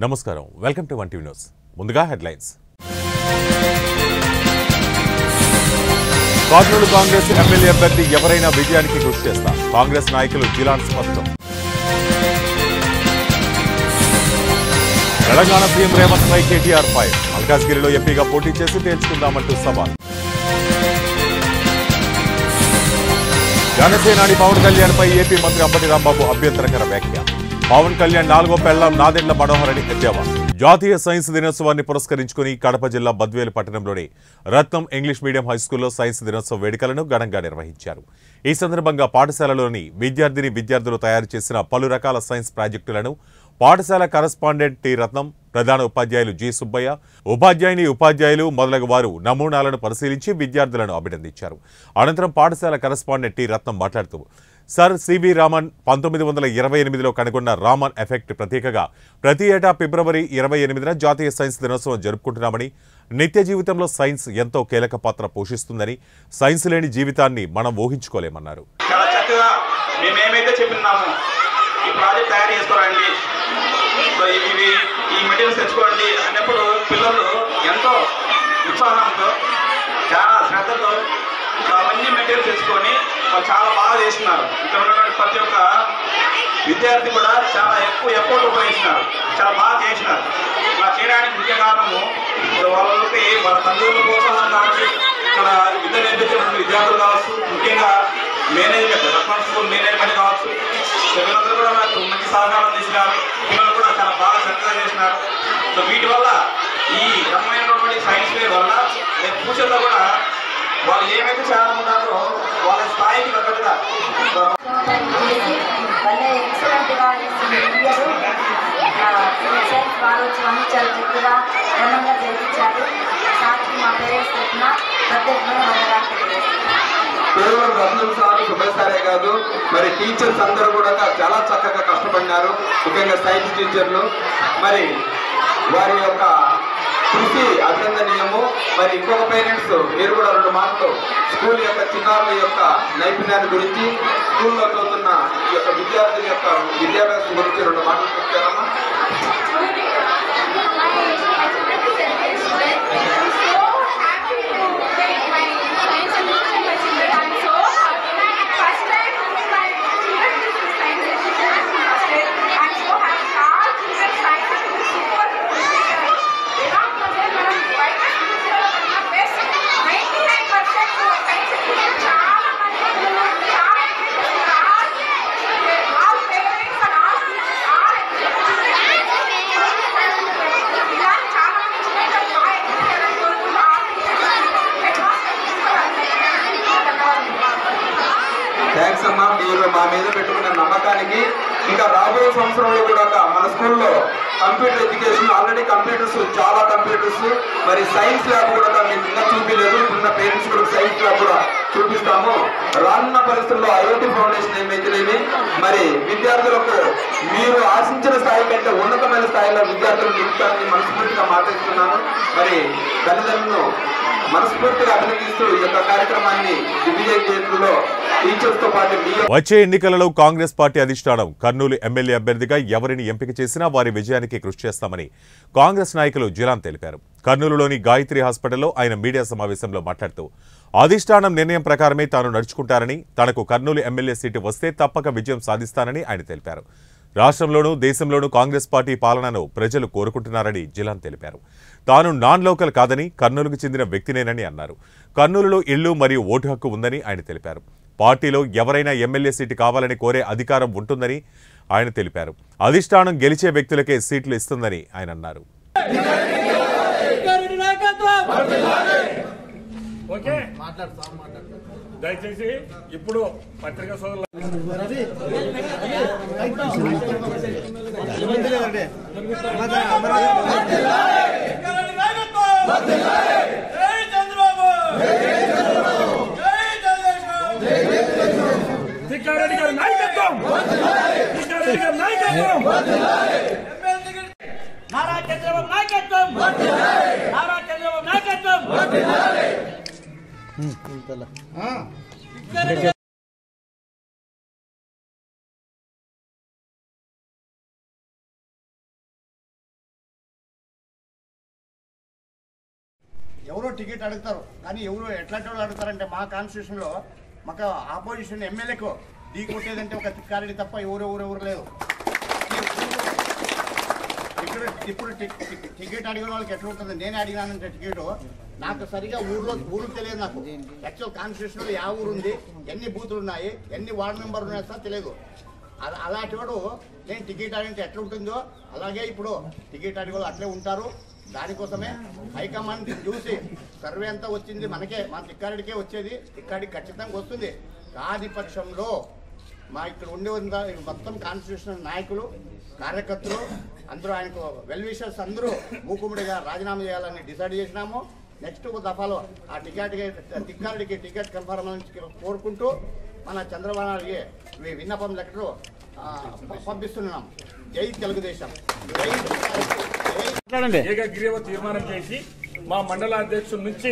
నమస్కారం welcome to 1 TV news ముందుగా headlines Kurnool Congress MLA అభ్యర్థి ఎవరైనా విజయానికి కృషి చేస్తారు కాంగ్రెస్ నాయకులు జిలాన్ స్పష్టం తెలంగాణ సీఎం రేవంత్ పై కేటీఆర్ ఫైర్ మల్కాజ్గిరిలో ఎంపీగా పోటీ చేసి తేల్చుకుందామంటూ సవాల్ జనసేనాని పవన్ కళ్యాణ్ పై ఏపీ మంత్రి అంబటి రాంబాబు అభ్యంతరకర వ్యాఖ్య పవన్ కళ్యాణ్ 4వ పెళ్లం నాదెండ్ల మనోహర్ అని ఎద్దేవా జాతీయ సైన్స్ దినోత్సవాన్ని పురస్కరించుకుని కడప జిల్లా బద్వేలు పట్టణంలోని రత్నం ఇంగ్లీష్ మీడియం హైస్కూల్లో సైన్స్ దినోత్సవ వేడుకలను ఘనంగా నిర్వహించారు ఈ సందర్భంగా పాఠశాలలోని విద్యార్థులు తయారు చేసిన పలు రకాల సైన్స్ ప్రాజెక్టులను పాఠశాల కరస్పాండెంట్ టి రత్నం ప్రధాన ఉపాధ్యాయులు జి సుబ్బయ్య ఉపాధ్యాయులు మొదలగు వారు నమూనాలను పరిశీలించి విద్యార్థులను అభినందించారు అనంతరం పాఠశాల కరస్పాండెంట్ టి రత్నం మాట్లాడుతూ సర్ సివి రామన్ 1928లో కనుగొన్న రామన్ ఎఫెక్ట్ ప్రతీకగా ప్రతి ఏటా ఫిబ్రవరి 28న జాతీయ సైన్స్ దినోత్సవం జరుపుకుంటున్నామని నిత్య జీవితంలో సైన్స్ ఎంతో కీలక పాత్ర పోషిస్తుందని సైన్స్ లేని జీవితాన్ని మనం ఊహించుకోలేమన్నారు. చాలా చక్కగా మేమేమైతే చెప్పినామో ఈ ప్రాజెక్ట్ తయారు చేసుకోరండి, ఈ మెటీరియల్స్ తెచ్చుకోండి అన్నప్పుడు పిల్లలు ఎంతో ఉత్సాహంతో చాలా శ్రద్ధతో అవన్నీ మెటీరియల్స్ తెచ్చుకొని వాళ్ళు చాలా బాగా చేస్తున్నారు. ఇక్కడ ఉన్నటువంటి ప్రతి ఒక్క విద్యార్థి కూడా చాలా ఎక్కువ ఎఫర్ట్ ఉపయోగించినారు, చాలా బాగా చేసినారు. ఇలా చేయడానికి ముఖ్య కారణము వాళ్ళకి వాళ్ళ తల్లిదండ్రుల ప్రోత్సాహం కావచ్చు, ఇక్కడ విద్య నేర్పించిన విద్యార్థులు కావచ్చు, ముఖ్యంగా మేనేజ్మెంట్ రత్నం స్కూల్ మేనేజ్మెంట్ కావచ్చు, పిల్లలందరూ కూడా నాకు మంచి సహకారం చేసినారు. పిల్లలు కూడా చాలా బాగా చక్కగా చేసినారు. సో వీటి వల్ల ఈ రకమైనటువంటి సైన్స్ ఫేర్ వల్ల ఫ్యూచర్లో కూడా వాళ్ళు ఏమైతే చేయాలనుకుంటారో వాళ్ళ స్థాయికి తగ్గట్టుగా వారోత్సవాన్ని చాలా చక్కగా ఘనంగా జరిపించారు. సాక్షి మా పేరెంట్స్ తరఫున ప్రత్యేకమైన ధన్యవాదాలు. కేవలం రత్నం సార్ సుబ్బయ్య సారే కాదు, మరి టీచర్స్ అందరూ కూడా చాలా చక్కగా కష్టపడినారు. ముఖ్యంగా సైన్స్ టీచర్లు మరి వారి యొక్క కృషి అభినందనీయము. మరి ఇంకొక పేరెంట్స్ మీరు కూడా 2 మాటలు స్కూల్ యొక్క చిన్నారుల యొక్క నైపుణ్యాన్ని గురించి, స్కూల్లో చదువుతున్న ఈ యొక్క విద్యార్థుల యొక్క విద్యాభ్యాసం గురించి 2 మాటలు చెప్తారమ్మా. థ్యాంక్స్ అమ్మా, మీరు మా మీద పెట్టుకున్న నమ్మకానికి. ఇంకా రాబోయే సంవత్సరంలో కూడా మన స్కూల్లో కంప్యూటర్ ఎడ్యుకేషన్ ఆల్రెడీ చాలా కంప్యూటర్స్ మరి సైన్స్ ల్యాబ్ కూడా మీకు ఇంకా చూపించలేదు. ఉన్న పేరెంట్స్ కూడా సైన్స్ ల్యాబ్ కూడా చూపిస్తాము. రానున్న పరిస్థితుల్లో IoT ఫౌండేషన్ ఏమైతేనేమి మరి విద్యార్థులకు మీరు ఆశించిన స్థాయి కంటే ఉన్నతమైన స్థాయిలో విద్యార్థులు నిలుపుతారని మనస్ఫూర్తిగా మాట్లాడుతున్నాను. మరి తల్లిదండ్రులను మనస్ఫూర్తిగా అభినందిస్తూ ఈ యొక్క కార్యక్రమాన్ని దిగ్విజయం చేయడంలో టీచర్స్ తో పాటు వచ్చే ఎన్నికలలో కాంగ్రెస్ పార్టీ అధిష్టానం కర్నూలు ఎమ్మెల్యే అభ్యర్థిగా ఎవరిని ఎంపిక చేసినా వారి విజయానికి కృషి చేస్తామని కాంగ్రెస్ నాయకులు జిలాన్ తెలిపారు. కర్నూలులోని గాయత్రి హాస్పిటల్లో ఆయన మీడియా సమావేశంలో మాట్లాడుతూ అధిష్టానం నిర్ణయం ప్రకారమే తాను నడుచుకుంటారని, తనకు కర్నూలు ఎమ్మెల్యే సీటు వస్తే తప్పక విజయం సాధిస్తానని ఆయన తెలిపారు. రాష్ట్రంలోనూ దేశంలోనూ కాంగ్రెస్ పార్టీ పాలనను ప్రజలు కోరుకుంటున్నారని జిలాన్ తెలిపారు. తాను నాన్ లోకల్ కాదని, కర్నూలుకు చెందిన వ్యక్తినేనని అన్నారు. కర్నూలులో ఇళ్లు మరియు ఓటు హక్కు ఉందని ఆయన తెలిపారు. పార్టీలో ఎవరైనా ఎమ్మెల్యే సీటు కావాలని కోరే అధికారం ఉంటుందని ఆయన తెలిపారు. అధిష్టానం గెలిచే వ్యక్తులకే సీట్లు ఇస్తుందని ఆయన అన్నారు. దయచేసి ఇప్పుడు పత్రికా సోదరులు తిక్కారెడ్డి గారి నాయకత్వం, నారా చంద్రబాబు నాయకత్వం ఎవరో టికెట్ అడుగుతారు, కానీ ఎవరు ఎట్లాంటి వాళ్ళు అడుగుతారంటే మా కాన్స్టిట్యూషన్లో మాకు ఆపోజిషన్ ఎమ్మెల్యేకు ఢీ కొట్టేదంటే ఒక తిక్కారెడ్డి తప్ప ఎవరు లేదు. ఇప్పుడు టికెట్ అడిగిన వాళ్ళకి ఎట్లా ఉంటుంది? నేను అడిగినానంటే టికెట్ నాకు సరిగా ఊరు తెలియదు. నాకు యాక్చువల్ కాన్స్టిట్యూషన్లో యా ఊరు ఉంది, ఎన్ని బూతులు ఉన్నాయి, ఎన్ని వార్డు మెంబర్లు ఉన్నాయి సార్ తెలియదు. అలాంటి వాడు నేను టికెట్ అడిగితే ఎట్లా ఉంటుందో అలాగే ఇప్పుడు టికెట్ అడిగే వాళ్ళు అట్లే ఉంటారు. దానికోసమే హైకమాండ్ చూసి సర్వే అంతా వచ్చింది మనకే, మా తిక్కారెడ్డికే వచ్చేది, తిక్కారెడ్డికి ఖచ్చితంగా వస్తుంది. కాని పక్షంలో మా ఇక్కడ ఉండే మొత్తం కాన్స్టిట్యూషన్ నాయకులు కార్యకర్తలు అందరూ ఆయనకు వెల్ విషర్స్ అందరూ మూకుముడిగా రాజీనామా చేయాలని డిసైడ్ చేసినాము. నెక్స్ట్ దఫాలో ఆ తిక్కారెడ్డికి టికెట్ కన్ఫర్మ్ కోరుకుంటూ మన చంద్రబాబు నాయుడికి విన్నపం లెక్కలు పంపిస్తున్నాం. జై తెలుగుదేశం. ఏకగ్రీవ తీర్మానం చేసి మా మండల అధ్యక్షుల నుంచి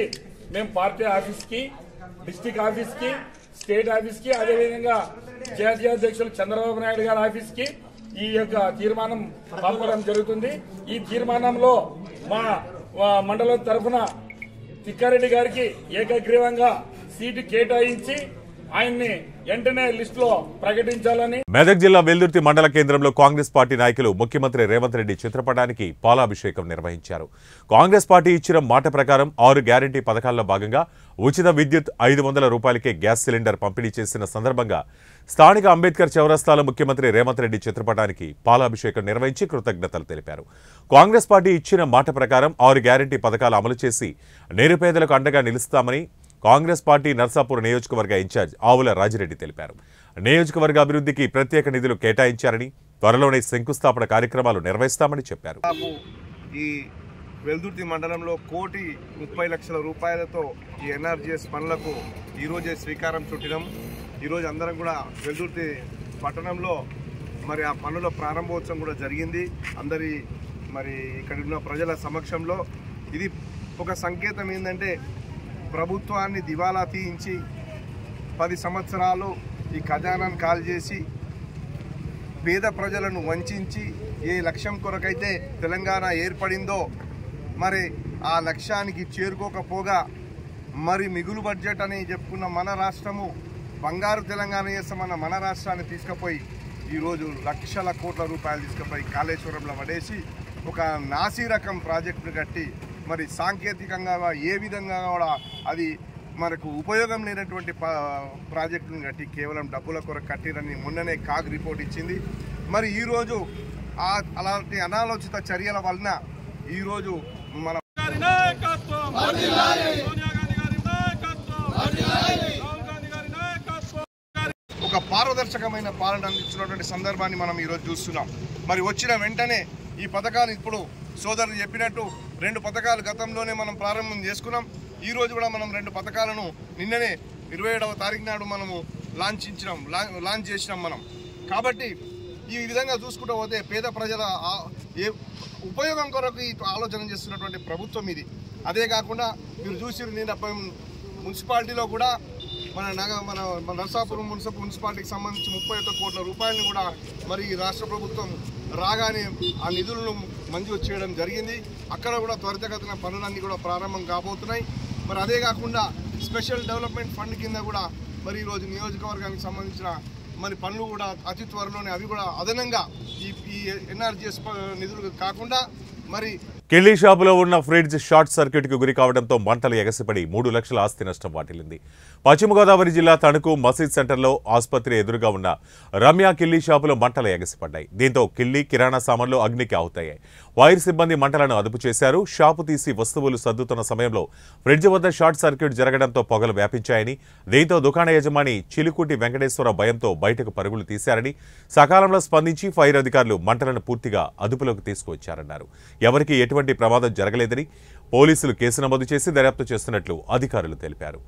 మేము పార్టీ ఆఫీస్కి, డిస్టిక్ ఆఫీస్కి, స్టేట్ ఆఫీస్కి, అదేవిధంగా జాతీయ అధ్యక్షులు చంద్రబాబు నాయుడు గారి ఆఫీస్కి ఈ యొక్క తీర్మానం పంపడం జరుగుతుంది. ఈ తీర్మానంలో మా మండలం తరఫున తిక్కారెడ్డి గారికి ఏకగ్రీవంగా సీటు కేటాయించి ఆయన్ని వెంటనే లిస్టులో ప్రకటించాలని. మెదక్ జిల్లా వెల్దుర్తి మండల కేంద్రంలో కాంగ్రెస్ పార్టీ నాయకులు ముఖ్యమంత్రి రేవంత్ రెడ్డి చిత్రపటానికి పాలాభిషేకం నిర్వహించారు. కాంగ్రెస్ పార్టీ ఇచ్చిన మాట ప్రకారం 6 గ్యారంటీ పథకాల్లో భాగంగా ఉచిత విద్యుత్ 500 రూపాయలకే గ్యాస్ సిలిండర్ పంపిణీ చేసిన సందర్భంగా స్థానిక అంబేద్కర్ చౌరస్తాలో ముఖ్యమంత్రి రేవంత్ రెడ్డి చిత్రపటానికి పాలాభిషేకం నిర్వహించి కృతజ్ఞతలు తెలిపారు. కాంగ్రెస్ పార్టీ ఇచ్చిన మాట ప్రకారం 6 గ్యారంటీ పథకాలు అమలు చేసి నిరుపేదలకు అండగా నిలుస్తామని కాంగ్రెస్ పార్టీ నర్సాపూర్ నియోజకవర్గ ఇన్ఛార్జ్ ఆవుల రాజిరెడ్డి తెలిపారు. నియోజకవర్గ అభివృద్ధికి ప్రత్యేక నిధులు కేటాయించారని, త్వరలోనే శంకుస్థాపన కార్యక్రమాలు నిర్వహిస్తామని చెప్పారు. ఈ వెల్దుర్తి మండలంలో 1,30,00,000 రూపాయలతో ఈ ఎన్ఆర్జీఎస్ పనులకు ఈరోజే శ్రీకారం చుట్టినాం. ఈరోజు అందరం కూడా వెల్దుర్తి పట్టణంలో మరి ఆ పనుల ప్రారంభోత్సవం కూడా జరిగింది. అందరి మరి ఇక్కడ ఉన్న ప్రజల సమక్షంలో ఇది ఒక సంకేతం ఏంటంటే, ప్రభుత్వాన్ని దివాలా తీయించి 10 సంవత్సరాలు ఈ ఖజానాను కాల్ చేసి పేద ప్రజలను వంచి ఏ లక్ష్యం కొరకైతే తెలంగాణ ఏర్పడిందో మరి ఆ లక్ష్యానికి చేరుకోకపోగా మరి మిగులు బడ్జెట్ అని చెప్పుకున్న మన రాష్ట్రము బంగారు తెలంగాణ చేస్తామన్న మన రాష్ట్రాన్ని తీసుకుపోయి ఈరోజు లక్షల కోట్ల రూపాయలు తీసుకుపోయి కాళేశ్వరంలో పడేసి ఒక నాసీ రకం ప్రాజెక్టును కట్టి మరి సాంకేతికంగా ఏ విధంగా కూడా అది మనకు ఉపయోగం లేనటువంటి ప్రాజెక్టును కట్టి కేవలం డబ్బుల కొరకు కట్టిరని మొన్ననే కాగ్ రిపోర్ట్ ఇచ్చింది. మరి ఈరోజు అలాంటి అనాలోచిత చర్యల వలన ఈరోజు మన ఒక పారదర్శకమైన పాలన అందించినటువంటి సందర్భాన్ని మనం ఈరోజు చూస్తున్నాం. మరి వచ్చిన వెంటనే ఈ పథకాలు ఇప్పుడు సోదరులు చెప్పినట్టు 2 పథకాలు గతంలోనే మనం ప్రారంభం చేసుకున్నాం. ఈరోజు కూడా మనం 2 పథకాలను నిన్ననే 27వ తారీఖు నాడు మనము లాంచ్ చేసినాం మనం. కాబట్టి ఈ విధంగా చూసుకుంటూ పోతే పేద ప్రజల ఉపయోగం కొరకు ఈ ఆలోచన చేస్తున్నటువంటి ప్రభుత్వం ఇది. అదే కాకుండా మీరు చూసి నేను మున్సిపాలిటీలో కూడా మన నర్సాపురం మున్సిపాలిటీకి సంబంధించి 31 కోట్ల రూపాయలను కూడా మరి రాష్ట్ర ప్రభుత్వం రాగానే ఆ నిధులను మంజూరు చేయడం జరిగింది. అక్కడ కూడా త్వరితగతిన పనులన్నీ కూడా ప్రారంభం కాబోతున్నాయి. మరి అదే కాకుండా స్పెషల్ డెవలప్మెంట్ ఫండ్ కింద కూడా మరి ఈరోజు నియోజకవర్గానికి సంబంధించిన మరి పనులు కూడా అతి త్వరలోనే అవి కూడా అదనంగా ఈ ఎన్ఆర్జీఎస్ నిధులు కాకుండా మరి కిల్లీ షాపులో ఉన్న ఫ్రిడ్జ్ షార్ట్ సర్క్యూట్కు గురి కావడంతో మంటలు ఎగసిపడి 3 లక్షల ఆస్తి నష్టం వాటిల్లింది. పశ్చిమ గోదావరి జిల్లా తణుకు మసీద్ సెంటర్లో ఆసుపత్రి ఎదురుగా ఉన్న రమ్య కిల్లీ షాపులో మంటలు ఎగసిపడ్డాయి. దీంతో కిల్లీ కిరాణా సామాన్లు అగ్నికి ఆహుతయ్యాయి. వైర్ సిబ్బంది మంటలను అదుపు చేశారు. షాపు తీసి వస్తువులు సర్దుతున్న సమయంలో ఫ్రిడ్జ్ వద్ద షార్ట్ సర్క్యూట్ జరగడంతో పొగలు వ్యాపించాయని, దీంతో దుకాణ యజమాని చిలుకుటి వెంకటేశ్వర భయంతో బయటకు పరుగులు తీశారని, సకాలంలో స్పందించి ఫైర్ అధికారులు మంటలను పూర్తిగా అదుపులోకి తీసుకువచ్చారన్నారు. ఎవరికి ఎటువంటి ప్రమాదం జరగలేదని, పోలీసులు కేసు నమోదు చేసి దర్యాప్తు చేస్తున్నట్లు అధికారులు తెలిపారు.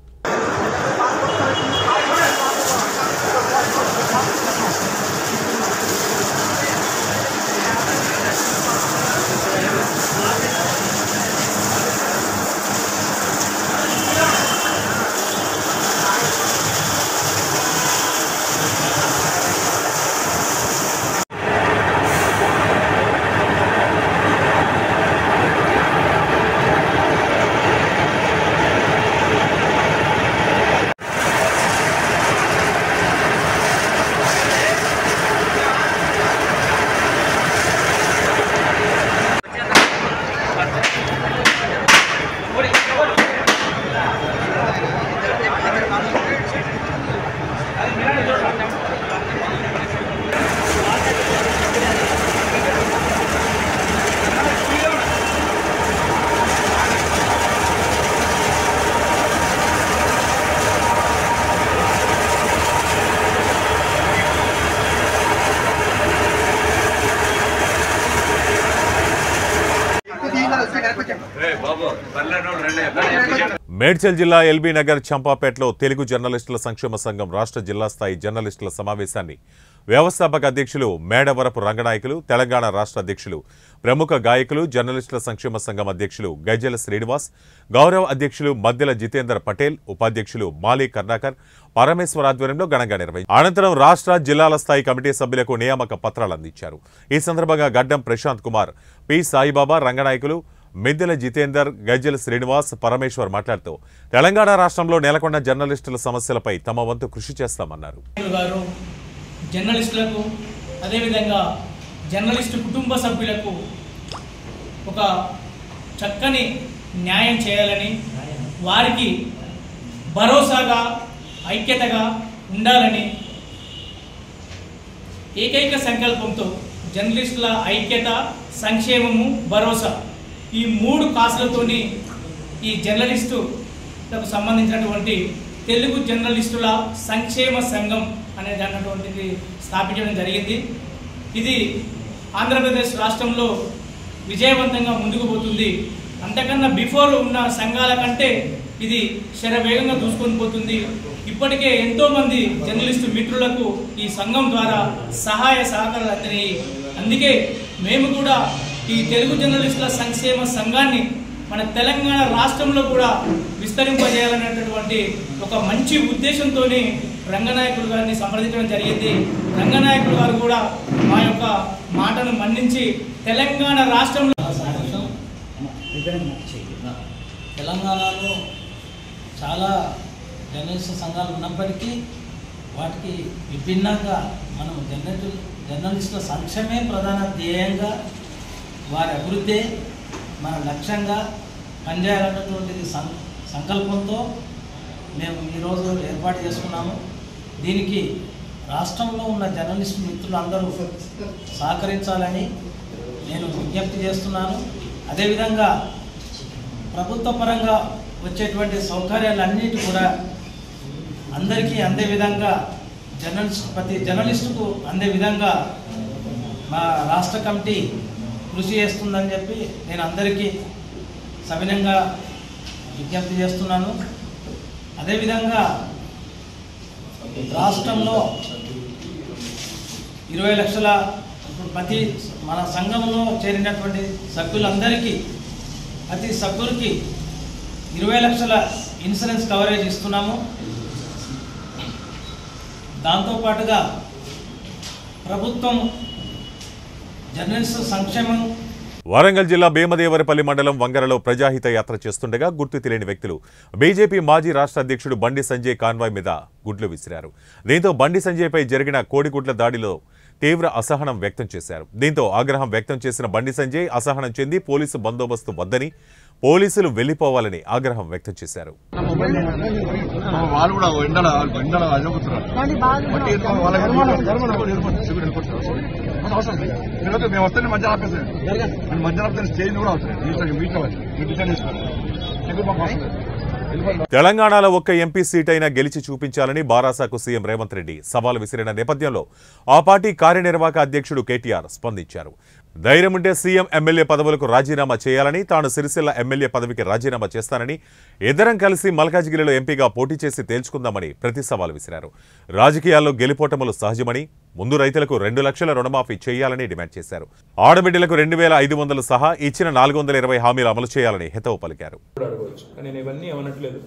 మేడ్చల్ జిల్లా ఎల్బీ నగర్ చంపాపేటలో తెలుగు జర్నలిస్టుల సంక్షేమ సంఘం రాష్ట్ర జిల్లా స్థాయి జర్నలిస్టుల సమావేశాన్ని వ్యవస్థాపక అధ్యక్షులు మేడవరపు రంగనాయకులు, తెలంగాణ రాష్ట్ర అధ్యక్షులు, ప్రముఖ గాయకులు, జర్నలిస్టుల సంక్షేమ సంఘం అధ్యక్షులు గజ్జెల శ్రీనివాస్, గౌరవ అధ్యక్షులు మద్దెల జితేందర్ పటేల్, ఉపాధ్యక్షులు మాలి కర్ణాకర్, పరమేశ్వర్ ఆధ్వర్యంలో ఘనంగా నిర్వహించారు. అనంతరం రాష్ట్ర జిల్లాల స్థాయి కమిటీ సభ్యులకు నియామక పత్రాలు అందించారు. ఈ సందర్భంగా గడ్డం ప్రశాంత్ కుమార్, పి సాయిబాబా, రంగనాయకులు, మిద్దెల జితేందర్, గజ్జెల శ్రీనివాస్, పరమేశ్వర్ మాట్లాడుతూ తెలంగాణ రాష్ట్రంలో నెలకొన్న జర్నలిస్టుల సమస్యలపై తమ వంతు కృషి చేస్తామన్నారు. జర్నలిస్టులకు అదేవిధంగా జర్నలిస్టు కుటుంబ సభ్యులకు ఒక చక్కని న్యాయం చేయాలని, వారికి భరోసాగా ఐక్యతగా ఉండాలని ఏకైక సంకల్పంతో జర్నలిస్టుల ఐక్యత, సంక్షేమము, భరోసా ఈ 3 కాసులతోని ఈ జర్నలిస్టులకు సంబంధించినటువంటి తెలుగు జర్నలిస్టుల సంక్షేమ సంఘం అనేది అన్నటువంటిది స్థాపించడం జరిగింది. ఇది ఆంధ్రప్రదేశ్ రాష్ట్రంలో విజయవంతంగా ముందుకు పోతుంది. అంతకన్నా బిఫోర్ ఉన్న సంఘాల కంటే ఇది శరవేగంగా దూసుకొని పోతుంది. ఇప్పటికే ఎంతోమంది జర్నలిస్టు మిత్రులకు ఈ సంఘం ద్వారా సహాయ సహకారాలు అందినాయి. అందుకే మేము కూడా ఈ తెలుగు జర్నలిస్టుల సంక్షేమ సంఘాన్ని మన తెలంగాణ రాష్ట్రంలో కూడా విస్తరింపజేయాలనేటటువంటి ఒక మంచి ఉద్దేశంతో రంగనాయకుడు గారిని సంప్రదించడం జరిగింది. రంగనాయకుడు గారు కూడా మా యొక్క మాటను మన్నించి తెలంగాణ రాష్ట్రంలో తెలంగాణలో చాలా జర్నలిస్టు సంఘాలు ఉన్నప్పటికీ వాటికి విభిన్నంగా మనం జర్నలిస్టుల సంక్షేమే ప్రధాన ధ్యేయంగా, వారి అభివృద్ధి మన లక్ష్యంగా పనిచేయాలన్నటువంటిది సంకల్పంతో మేము ఈరోజు ఏర్పాటు చేసుకున్నాము. దీనికి రాష్ట్రంలో ఉన్న జర్నలిస్టు మిత్రులందరూ సహకరించాలని నేను విజ్ఞప్తి చేస్తున్నాను. అదేవిధంగా ప్రభుత్వ పరంగా వచ్చేటువంటి సౌకర్యాలన్నిటి కూడా అందరికీ అందే విధంగా ప్రతి జర్నలిస్టుకు అందే విధంగా మా రాష్ట్ర కమిటీ కృషి చేస్తుందని చెప్పి నేను అందరికీ సవినంగా విజ్ఞప్తి చేస్తున్నాను. అదేవిధంగా రాష్ట్రంలో 20 లక్షల ప్రతి మన సంఘంలో చేరినటువంటి సభ్యులందరికీ ప్రతి సభ్యుడికి 20 లక్షల ఇన్సూరెన్స్ కవరేజ్ ఇస్తున్నాము. దాంతోపాటుగా ప్రభుత్వం జర్నలిస్టు సంక్షేమం. వరంగల్ జిల్లా భీమదేవరపల్లి మండలం వంగరలో ప్రజాహిత యాత్ర చేస్తుండగా గుర్తు తెలియని వ్యక్తులు బీజేపీ మాజీ రాష్ట్ర అధ్యక్షుడు బండి సంజయ్ కాన్వాయ్ మీద గుడ్లు విసిరారు. దీంతో బండి సంజయ్పై జరిగిన కోడిగుడ్ల దాడిలో తీవ్ర అసహనం వ్యక్తం చేశారు. దీంతో ఆగ్రహం వ్యక్తం చేసిన బండి సంజయ్ అసహనం చెంది పోలీసు బందోబస్తు వద్దని, పోలీసులు వెళ్లిపోవాలని ఆగ్రహం వ్యక్తం చేశారు. తెలంగాణలో ఒక్క ఎంపీ సీట్ అయినా గెలిచి చూపించాలని బారాసాకు సీఎం రేవంత్ రెడ్డి సవాల్ విసిరిన నేపథ్యంలో ఆ పార్టీ కార్యనిర్వాహక అధ్యక్షుడు కేటీఆర్ స్పందించారు. ధైర్యం ఉంటే సీఎం, ఎమ్మెల్యే పదవులకు రాజీనామా చేయాలని, తాను సిరిసిల్ల ఎమ్మెల్యే పదవికి రాజీనామా చేస్తానని, ఇద్దరం కలిసి మల్కాజ్గిరిలో ఎంపీగా పోటీ చేసి తేల్చుకుందామని ప్రతి సవాల్ విసిరారు. రాజకీయాల్లో గెలుపోటములు సహజమని, ముందు రైతులకు 2 లక్షల రుణమాఫీ చేయాలని డిమాండ్ చేశారు. ఆడబిడ్డలకు 2500 సహా ఇచ్చిన 420 హామీలు అమలు చేయాలని హితవు పలికారు. నేను ఇవన్నీ ఏమనట్లేదు,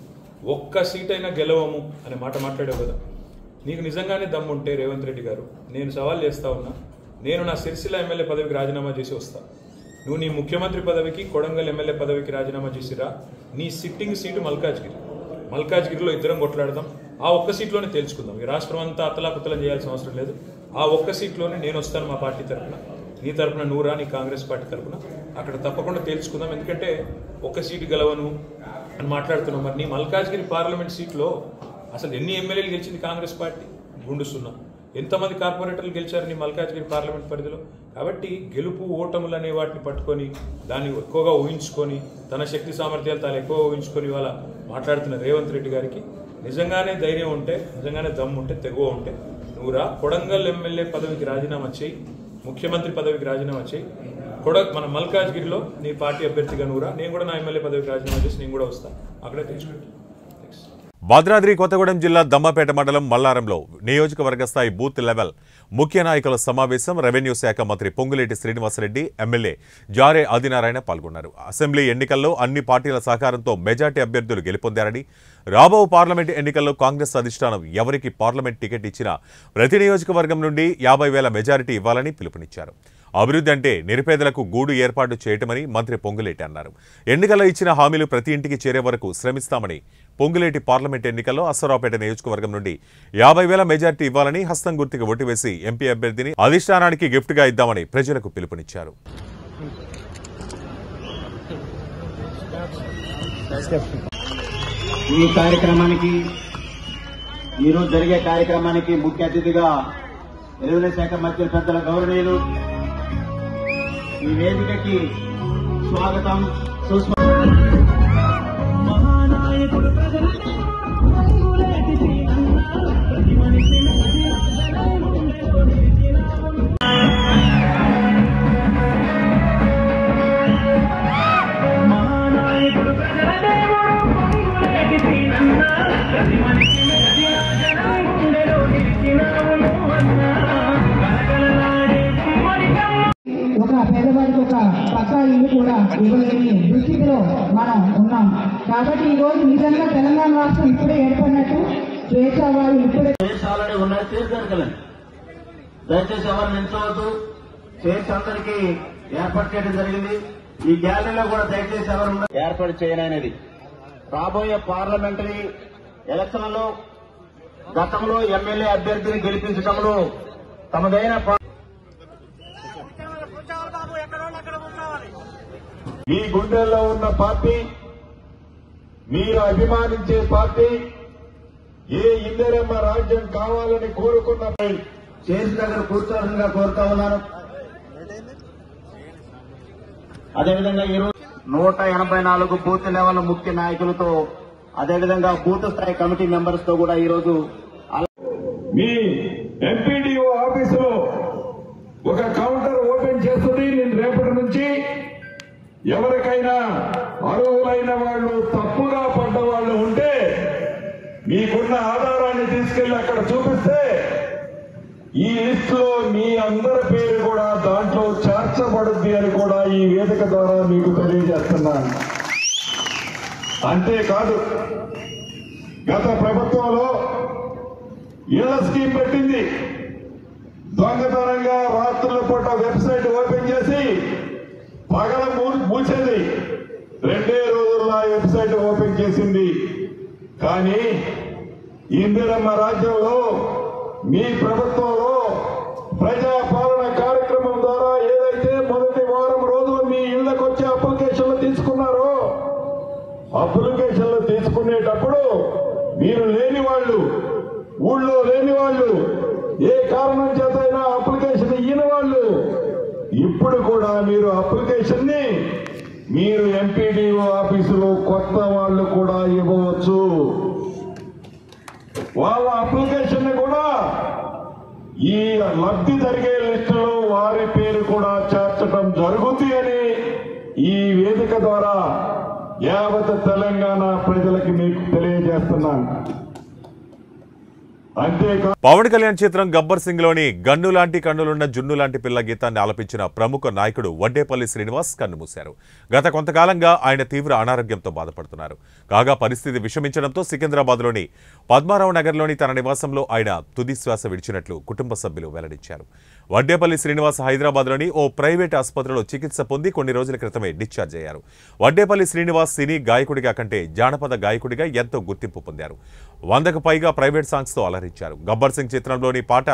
ఒక్క సీట్ అయినా గెలవము అనే మాట మాట్లాడావు కదా. నీకు నిజంగానే దమ్ముంటే రేవంత్ రెడ్డి గారు, నేను సవాల్ చేస్తా ఉన్నా, నేను నా సిరిసిల్ల ఎమ్మెల్యే పదవికి రాజీనామా చేసి వస్తా. నువ్వు నీ ముఖ్యమంత్రి పదవికి, కొడంగల్ ఎమ్మెల్యే పదవికి రాజీనామా చేసిరా. నీ సిట్టింగ్ సీటు మల్కాజ్గిరిలో ఇద్దరం కొట్లాడదాం. ఆ ఒక్క సీట్లోనే తేల్చుకుందాం. ఈ రాష్ట్రం అంతా అతలాకుతలం చేయాల్సిన అవసరం లేదు. ఆ ఒక్క సీట్లోనే నేను వస్తాను మా పార్టీ తరఫున, నీ తరఫున నువ్వురా, నీ కాంగ్రెస్ పార్టీ తరఫున అక్కడ తప్పకుండా తేల్చుకుందాం. ఎందుకంటే ఒక్క సీటు గెలవను అని మాట్లాడుతున్నాం. మరి నీ మల్కాజ్గిరి పార్లమెంట్ సీట్లో అసలు ఎన్ని ఎమ్మెల్యేలు గెలిచింది కాంగ్రెస్ పార్టీ? గుండు సున్నా. ఎంతమంది కార్పొరేటర్లు గెలిచారు నీ మల్కాజ్గిరి పార్లమెంట్ పరిధిలో? కాబట్టి గెలుపు ఓటములు అనే వాటిని పట్టుకొని దాన్ని ఎక్కువగా ఊహించుకొని, తన శక్తి సామర్థ్యాలు తాను ఎక్కువ ఊహించుకొని ఇవాళ మాట్లాడుతున్న రేవంత్ రెడ్డి గారికి నిజంగానే ధైర్యం ఉంటే, నిజంగానే దమ్ము ఉంటే, తెగువ ఉంటే నువ్వురా, కొడంగల్ ఎమ్మెల్యే పదవికి రాజీనామా చేయి, ముఖ్యమంత్రి పదవికి రాజీనామా చేయి. మన మల్కాజ్గిరిలో నీ పార్టీ అభ్యర్థిగా నువ్వురా, నేను కూడా నా ఎమ్మెల్యే పదవికి రాజీనామా చేసి నేను కూడా వస్తాను, అక్కడే తీసుకుంటాను. భద్రాద్రి కొత్తగూడెం జిల్లా దమ్మపేట మండలం మల్లారంలో నియోజకవర్గ స్థాయి బూత్ లెవెల్ ముఖ్య నాయకుల సమావేశం రెవెన్యూ శాఖ మంత్రి పొంగులేటి శ్రీనివాసరెడ్డి, ఎమ్మెల్యే జారే ఆదినారాయణ పాల్గొన్నారు. అసెంబ్లీ ఎన్నికల్లో అన్ని పార్టీల సహకారంతో మెజార్టీ అభ్యర్థులు గెలుపొందారని, రాబో పార్లమెంట్ ఎన్నికల్లో కాంగ్రెస్ అధిష్టానం ఎవరికి పార్లమెంట్ టికెట్ ఇచ్చినా ప్రతి నియోజకవర్గం నుండి 50,000 మెజారిటీ ఇవ్వాలని పిలుపునిచ్చారు. అభివృద్ధి అంటే నిరుపేదలకు గూడు ఏర్పాటు చేయటమని మంత్రి పొంగులేటి అన్నారు. ఎన్నికల్లో ఇచ్చిన హామీలు ప్రతి ఇంటికి చేరే వరకు శ్రమిస్తామని పొంగులేటి పార్లమెంట్ ఎన్నికల్లో అశ్వరావుపేట నియోజకవర్గం నుండి 50,000 మెజార్టీ ఇవ్వాలని హస్తం గుర్తుకు ఓటు వేసి ఎంపీ అభ్యర్థిని అధిష్టానానికి గిఫ్ట్గా ఇద్దామని ప్రజలకు పిలుపునిచ్చారు. ఈ కార్యక్రమానికి ఈరోజు జరిగే కార్యక్రమానికి ముఖ్య అతిథిగా రెవెన్యూ శాఖ మంత్రి పెద్దల గౌరవనీయులు ఈ వేదికకి స్వాగతం ఒక పేదవాడికి ఒక పక్కా ఇల్లు కూడా ఇవ్వలేని దుస్థితిలో మనం ఉన్నాం. కాబట్టి ఈ రోజు నిజంగా తెలంగాణ రాష్ట్రం ఇప్పుడే ఏర్పడినట్టు స్వేచ్ఛావాదులు ఇప్పుడే ఆల్రెడీ ఉన్నాయి, తీర్చగలండి. దయచేసి ఎవరు నిల్చోవద్దు, చైర్స్ అందరికీ ఏర్పాటు చేయడం జరిగింది. ఈ గ్యాలరీలో కూడా దయచేసి ఎవరు ఏర్పాటు చేయననేది రాబోయే పార్లమెంటరీ ఎలక్షన్లలో గతంలో ఎమ్మెల్యే అభ్యర్థిని గెలిపించడంలో తమదైన మీ గుండెల్లో ఉన్న పార్టీ, మీరు అభిమానించే పార్టీ, ఏ ఇందిరమ్మ రాజ్యం కావాలని కోరుకున్న చైర్స్ దగ్గర కూర్చోవాల్సిందిగా కోరుతా ఉన్నాను. అదేవిధంగా ఈరోజు 184 బూత్ లెవెల్ ముఖ్య నాయకులతో, అదేవిధంగా బూత్ స్థాయి కమిటీ మెంబర్స్ తో కూడా ఈరోజు మీ ఎంపీడీఓ ఆఫీసులో ఒక కౌంటర్ ఓపెన్ చేస్తుంది. నేను రేపటి నుంచి ఎవరికైనా అర్హులైన వాళ్ళు, తప్పుగా పడ్డ వాళ్ళు ఉంటే మీకున్న ఆధారాన్ని తీసుకెళ్లి అక్కడ చూపిస్తే ఈ లిస్ట్ లో మీ అందరి పేరు కూడా దాంట్లో చేర్చబడుద్ది అని కూడా ఈ వేదిక ద్వారా మీకు తెలియజేస్తున్నాను. అంతేకాదు, గత ప్రభుత్వంలో ఇళ్ల స్కీమ్ పెట్టింది. దొంగతనంగా రాత్రుల పూట వెబ్సైట్ ఓపెన్ చేసి పగల మూసేది. 2 రోజుల్లో ఆ వెబ్సైట్ ఓపెన్ చేసింది. కానీ ఇందిరమ్మ రాజ్యంలో, మీ ప్రభుత్వంలో ప్రజాపాలన కార్యక్రమం ద్వారా ఏదైతే మొదటి వారం రోజులు మీ ఇళ్లకు వచ్చే అప్లికేషన్లు తీసుకున్నారో, అప్లికేషన్లు తీసుకునేటప్పుడు మీరు లేని వాళ్ళు, ఊళ్ళో లేని వాళ్ళు, ఏ కారణం చేతైనా అప్లికేషన్ ఇయ్యని వాళ్ళు ఇప్పుడు కూడా మీరు అప్లికేషన్ ని మీరు ఎంపీడీఓ ఆఫీసులో కొత్త వాళ్ళు కూడా ఇవ్వవచ్చు. వాళ్ళ అప్లికేషన్ ని కూడా ఈ లబ్ధి జరిగే లిస్టులో వారి పేరు కూడా చేర్చడం జరుగుతుంది అని ఈ వేదిక ద్వారా యావత్ తెలంగాణ ప్రజలకి మీకు తెలియజేస్తున్నాను. పవన్ కళ్యాణ్ చిత్రం గబ్బర్ సింగ్ లోని గన్ను లాంటి కన్నులున్న జున్ను లాంటి పిల్ల గీతాన్ని ఆలపించిన ప్రముఖ నాయకుడు వడ్డేపల్లి శ్రీనివాస్ కన్నుమూశారు. గత కొంతకాలంగా ఆయన తీవ్ర అనారోగ్యంతో బాధపడుతున్నారు. కాగా పరిస్థితి విషమించడంతో సికింద్రాబాద్లోని పద్మారావు నగర్లోని తన నివాసంలో ఆయన తుది శ్వాస విడిచినట్లు కుటుంబ సభ్యులు వెల్లడించారు. వడ్డేపల్లి శ్రీనివాస్ హైదరాబాద్లోని ఓ ప్రైవేట్ ఆసుపత్రిలో చికిత్స పొంది కొన్ని రోజుల క్రితమే డిశ్చార్జ్ అయ్యారు. వడ్డేపల్లి శ్రీనివాస్ సినీ గాయకుడిగా కంటే జానపద గాయకుడిగా ఎంతో గుర్తింపు పొందారు. 100కు పైగా ప్రైవేట్ సాంగ్స్తో అలరించారు. గబ్బర్ సింగ్ చిత్రంలోని పాట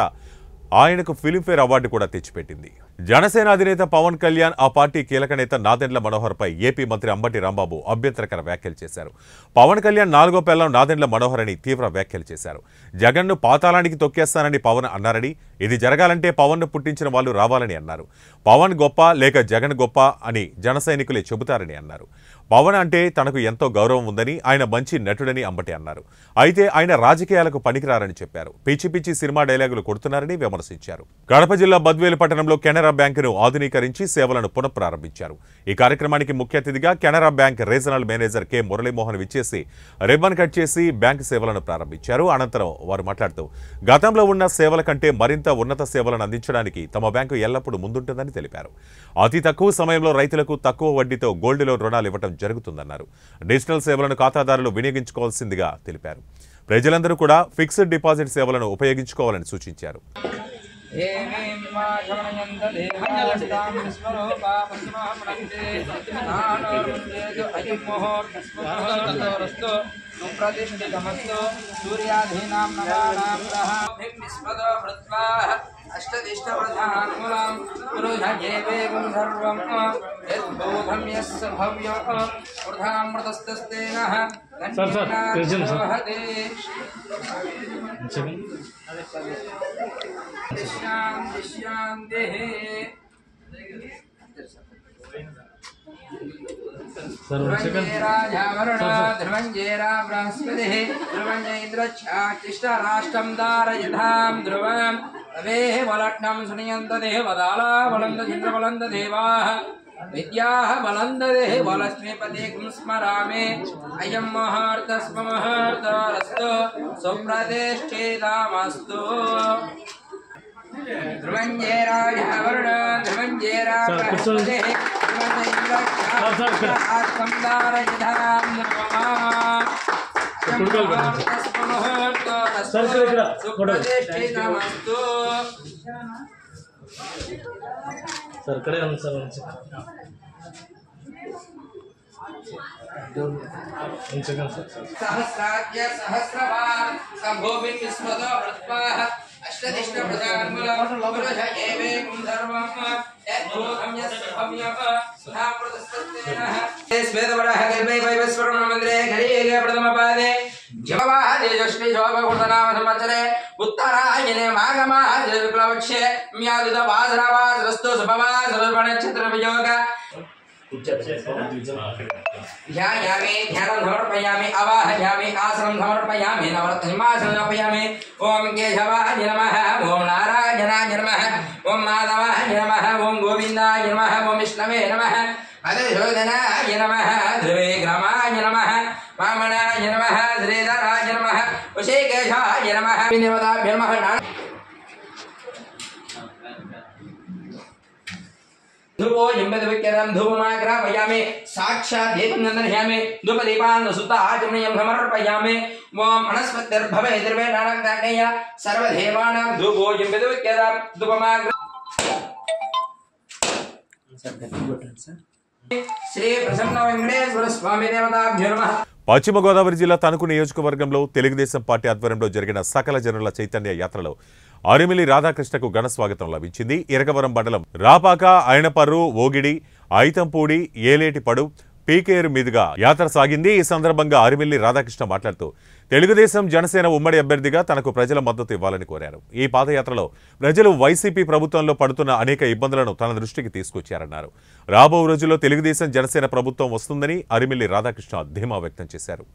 ఆయనకు ఫిల్మ్ఫేర్ అవార్డు కూడా తెచ్చిపెట్టింది. జనసేన అధినేత పవన్ కళ్యాణ్ ఆ పార్టీ కీలక నేత నాదెండ్ల మనోహర్పై ఏపీ మంత్రి అంబటి రాంబాబు అభ్యంతరకర వ్యాఖ్యలు చేశారు. పవన్ కళ్యాణ్ 4వ పెళ్లం నాదెండ్ల మనోహర్ అని తీవ్ర వ్యాఖ్యలు చేశారు. జగన్ను పాతాళానికి తొక్కేస్తానని పవన్ అన్నారని, ఇది జరగాలంటే పవన్ను పుట్టించిన వాళ్ళు రావాలని అన్నారు. పవన్ గొప్ప లేక జగన్ గొప్ప అని జన సైనికులే చెబుతారని అన్నారు. పవన్ అంటే తనకు ఎంతో గౌరవం ఉందని, ఆయన మంచి నటుడని అంబటి అన్నారు. అయితే ఆయన రాజకీయాలకు పనికిరారని చెప్పారు. పిచ్చి పిచ్చి సినిమా డైలాగులు కొడుతున్నారని విమర్శించారు. కడప జిల్లా బద్వేలు పట్టణంలో కెనరా కెనరా బ్యాంకును ఆధునీకరించి సేవలను పునఃప్రారంభించారు. ఈ కార్యక్రమానికి ముఖ్య అతిథిగా Canara bank regional manager K Muralimohan విచ్చేసి రిబ్బన్ కట్ చేసి బ్యాంకు సేవలను ప్రారంభించారు. అనంతరం వారు మాట్లాడుతూ గతంలో ఉన్న సేవల కంటే మరింత ఉన్నత సేవలను అందించడానికి తమ బ్యాంకు ఎల్లప్పుడూ ముందుంటుందని తెలిపారు. అతి తక్కువ సమయంలో రైతులకు తక్కువ వడ్డీతో గోల్డ్ లోన్ రుణాలు ఇవ్వడం జరుగుతుందన్నారు. డిజిటల్ సేవలను ఖాతాదారులు వినియోగించుకోవాల్సిందిగా తెలిపారు. ప్రజలందరూ కూడా ఫిక్స్డ్ డిపాజిట్ సేవలను ఉపయోగించుకోవాలని సూచించారు. రాష్ట్రం దారయథాం ధ్రువం తవేహ వలట్నం సునియంత దేవదాలా వలంద చంద్రవలంద దేవాః విద్యాః వలంద దేహ వలస్మేపదేకం స్మరామే అయం మహార్తస్మహర్తరస్తు సుప్రతిష్ఠితమస్తు. ధ్రువంజేరాజవరుణ ధ్రువంజేరాబ్రహస్పతే ధ్రువంజేంద్రక్షాస్తం దారయథాం ధ్రువమాః సుప్రతిష్ఠితమస్తు. సహస్రాజ్య సహస్రవాన్ సంభూమి విస్మతో వృత్వాః అష్టదిష్ట ప్రజాన్ములం పురుష ఏవేకం ధర్మం యద్భూతం యస్సభవ్యం సుధాప్రదస్తేనః స్వేదవరః కల్పే వైవస్వరణ మందిరే ఘలియేగే ప్రథమపాదే జవాదే జష్టి శోభకృతనామ సంవత్సరే ఉత్తరాయణే మాఘమాస విప్లవక్షే మ్యాదిద వాసరవాసరస్తు శుభవాసర నక్షత్ర వియోగ ధ్యాయామి ధ్యానం సమర్పయామి అవాహయామి ఆసనం సమర్పయామి నవరత్నమాసనం సమర్పయామి. ఓం కేశవాయ నమః, ఓం నారాయణాయ నమః, ఓం మాధవాయ నమః, ఓం గోవిందాయ నమః, ఓం విష్ణవే నమః, మధుసూదనాయ నమః, ధ్రువేగ్రమాయ నమః, వామనాయ నమః, శ్రీధరాయ నమః, వశీకేశాయ నమః, దేవతాభ్యో నమః. ध्रुवो जम्बदविक्यरं धूपमाग्रापयामि साक्षात् दीपनन्दनयामि धूपदीपान् सुताचमनीयं समर्पयामि. ओम अनस्पतिर्भवेद्र्वेणानक्ताण्डय सर्वदेवानां धूपो जम्बदविक्यरं धूपमाग्रा శ్రీ ప్రసన్న వెంకటేశ్వర స్వామి దేవతాభ్యో నమః. పశ్చిమ గోదావరి జిల్లా తణుకు నియోజకవర్గంలో తెలుగుదేశం పార్టీ ఆధ్వర్యంలో జరిగిన సకల జనుల చైతన్య యాత్రలో అరిమిలి రాధాకృష్ణకు ఘన స్వాగతం లభించింది. ఇరగవరం మండలం రాపాక, అయినపర్రు, ఓగిడి, ఐతంపూడి, ఏలేటిపడు, పీకేరు మీదుగా యాత్ర సాగింది. ఈ సందర్భంగా అరిమిల్లి రాధాకృష్ణ మాట్లాడుతూ తెలుగుదేశం జనసేన ఉమ్మడి అభ్యర్థిగా తనకు ప్రజల మద్దతు ఇవ్వాలని కోరారు. ఈ పాదయాత్రలో ప్రజలు వైసీపీ ప్రభుత్వంలో పడుతున్న అనేక ఇబ్బందులను తన దృష్టికి తీసుకొచ్చారన్నారు. రాబో రోజుల్లో తెలుగుదేశం జనసేన ప్రభుత్వం వస్తుందని అరిమిల్లి రాధాకృష్ణ ధీమా వ్యక్తం చేశారు.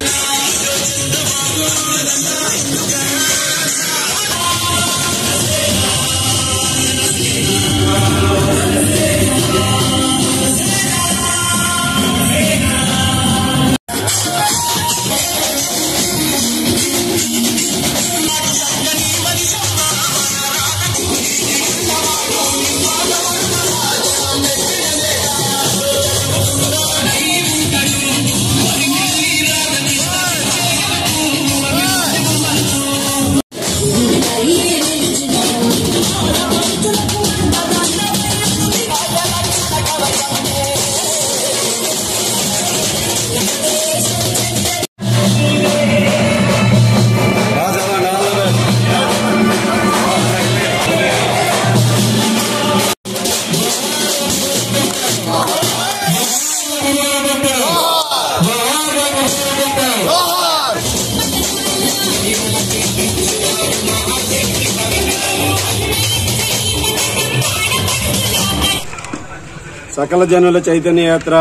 సకల జనుల చైతన్య యాత్ర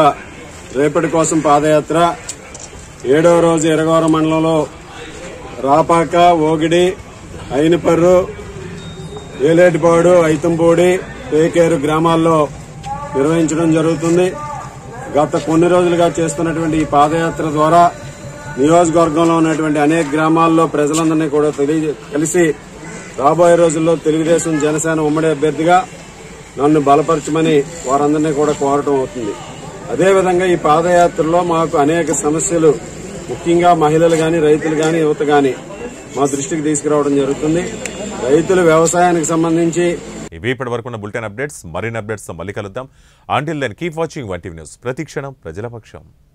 రేపటి కోసం పాదయాత్ర 7వ రోజు ఇరగవరం మండలంలో రాపాక, ఓగిడి, అయినపర్రు, ఏలేటిపాడు, ఐతంపూడి, పేకేరు గ్రామాల్లో నిర్వహించడం జరుగుతుంది. గత కొన్ని రోజులుగా చేస్తున్నటువంటి ఈ పాదయాత్ర ద్వారా నియోజకవర్గంలో ఉన్నటువంటి అనేక గ్రామాల్లో ప్రజలందరినీ కూడా కలిసి రాబోయే రోజుల్లో తెలుగుదేశం జనసేన ఉమ్మడి అభ్యర్థిగా నన్ను బలపరచమని వారందరినీ కూడా కోరటం అవుతుంది. అదేవిధంగా ఈ పాదయాత్రలో మాకు అనేక సమస్యలు, ముఖ్యంగా మహిళలు గాని, రైతులు గాని, యువత గాని మా దృష్టికి తీసుకురావడం జరుగుతుంది. రైతులు వ్యవసాయానికి సంబంధించి ఇవి ఇప్పటి వరకు ఉన్న బులెటిన్ అప్డేట్స్. మరిన్ని అప్డేట్స్ మళ్ళీ కలుద్దాం. Until then keep watching 1TV news. ప్రతి క్షణం ప్రజల పక్షం.